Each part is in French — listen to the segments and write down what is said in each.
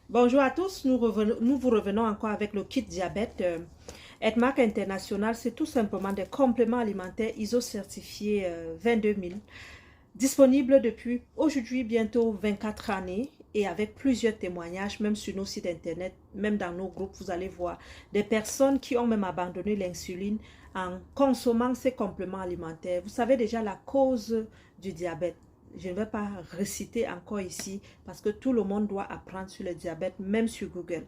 Bonjour à tous, nous vous revenons encore avec le kit diabète. Edmark International, c'est tout simplement des compléments alimentaires ISO certifiés 22 000, disponibles depuis aujourd'hui bientôt 24 années et avec plusieurs témoignages, même sur nos sites internet, même dans nos groupes, vous allez voir des personnes qui ont même abandonné l'insuline en consommant ces compléments alimentaires. Vous savez déjà la cause du diabète. Je ne vais pas réciter encore ici parce que tout le monde doit apprendre sur le diabète, même sur Google.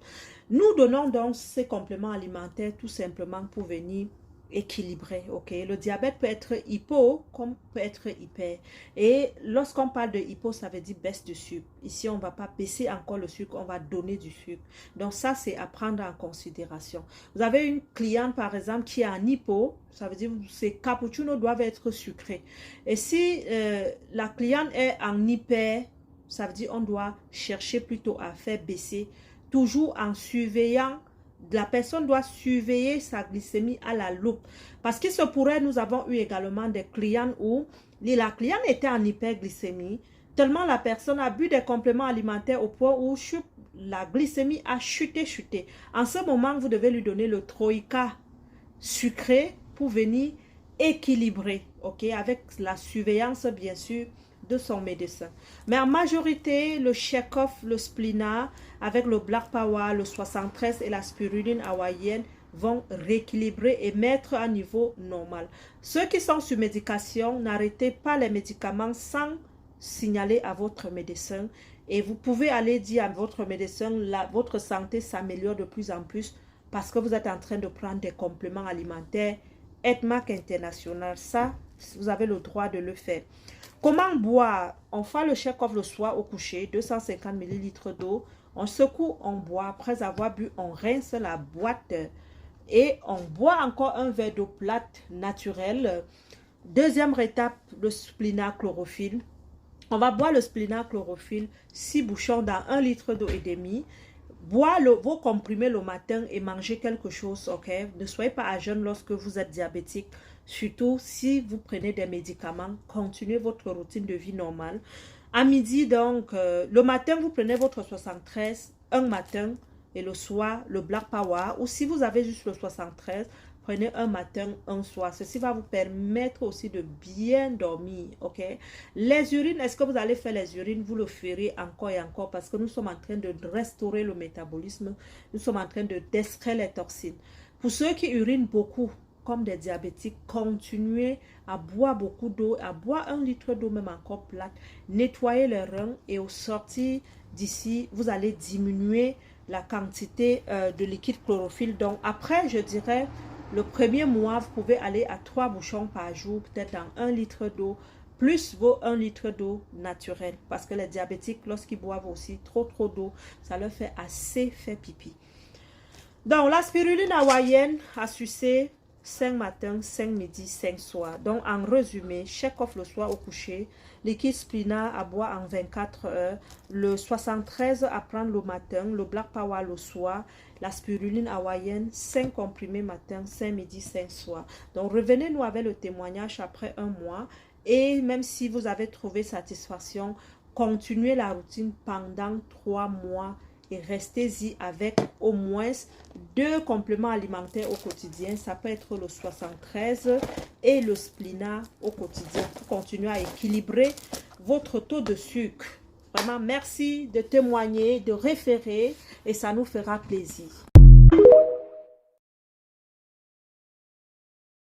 Nous donnons donc ces compléments alimentaires tout simplement pour venir équilibrer. Ok, le diabète peut être hypo comme peut être hyper. Et lorsqu'on parle de hypo, ça veut dire baisse de sucre. Ici, on ne va pas baisser encore le sucre, on va donner du sucre. Donc ça, c'est à prendre en considération. Vous avez une cliente, par exemple, qui est en hypo, ça veut dire que ses cappuccinos doivent être sucrés. Et si la cliente est en hyper, ça veut dire qu'on doit chercher plutôt à faire baisser, toujours en surveillant. La personne doit surveiller sa glycémie à la loupe. Parce qu'il se pourrait, nous avons eu également des clients où la cliente était en hyperglycémie, tellement la personne a bu des compléments alimentaires au point où la glycémie a chuté. En ce moment, vous devez lui donner le Troïka sucré pour venir équilibrer, ok, avec la surveillance bien sûr de son médecin. Mais en majorité, le Check-Off, le Splina, avec le Black Power, le 73 et la spiruline hawaïenne vont rééquilibrer et mettre à niveau normal. Ceux qui sont sur médication, n'arrêtez pas les médicaments sans signaler à votre médecin. Et vous pouvez aller dire à votre médecin, votre santé s'améliore de plus en plus parce que vous êtes en train de prendre des compléments alimentaires. Edmark International, ça, vous avez le droit de le faire. Comment boire? On fait le check-off le soir au coucher, 250 ml d'eau. On secoue, on boit. Après avoir bu, on rince la boîte et on boit encore un verre d'eau plate naturelle. Deuxième étape, le splina chlorophylle. On va boire le splina chlorophylle, 6 bouchons dans 1 litre d'eau et demi. Boire vos comprimés le matin et manger quelque chose, ok? Ne soyez pas à jeûne lorsque vous êtes diabétique. Surtout si vous prenez des médicaments, continuez votre routine de vie normale. À midi, donc, le matin, vous prenez votre 73, un matin, et le soir, le Black Power. Ou si vous avez juste le 73, prenez un matin, un soir. Ceci va vous permettre aussi de bien dormir, ok? Les urines, est-ce que vous allez faire les urines? Vous le ferez encore et encore parce que nous sommes en train de restaurer le métabolisme. Nous sommes en train de d'extraire les toxines. Pour ceux qui urinent beaucoup, comme des diabétiques, continuez à boire beaucoup d'eau, à boire 1 litre d'eau même encore plate, nettoyez les reins et au sortir d'ici, vous allez diminuer la quantité de liquide chlorophylle. Donc après, je dirais, le premier mois, vous pouvez aller à 3 bouchons par jour, peut-être dans 1 litre d'eau, plus vos 1 litre d'eau naturelle. Parce que les diabétiques, lorsqu'ils boivent aussi trop d'eau, ça leur fait assez faire pipi. Donc, la spiruline hawaïenne à sucer 5 matins, 5 midi, 5 soirs. Donc, en résumé, check-off le soir au coucher, liquide splina à boire en 24 heures, le 73 à prendre le matin, le Black Power le soir, la spiruline hawaïenne, 5 comprimés matin, 5 midi, 5 soirs. Donc, revenez-nous avec le témoignage après un mois. Et même si vous avez trouvé satisfaction, continuez la routine pendant 3 mois et restez-y avec au moins 2 compléments alimentaires au quotidien. Ça peut être le 73 et le splina au quotidien pour continuer à équilibrer votre taux de sucre. Vraiment, merci de témoigner, de référer et ça nous fera plaisir.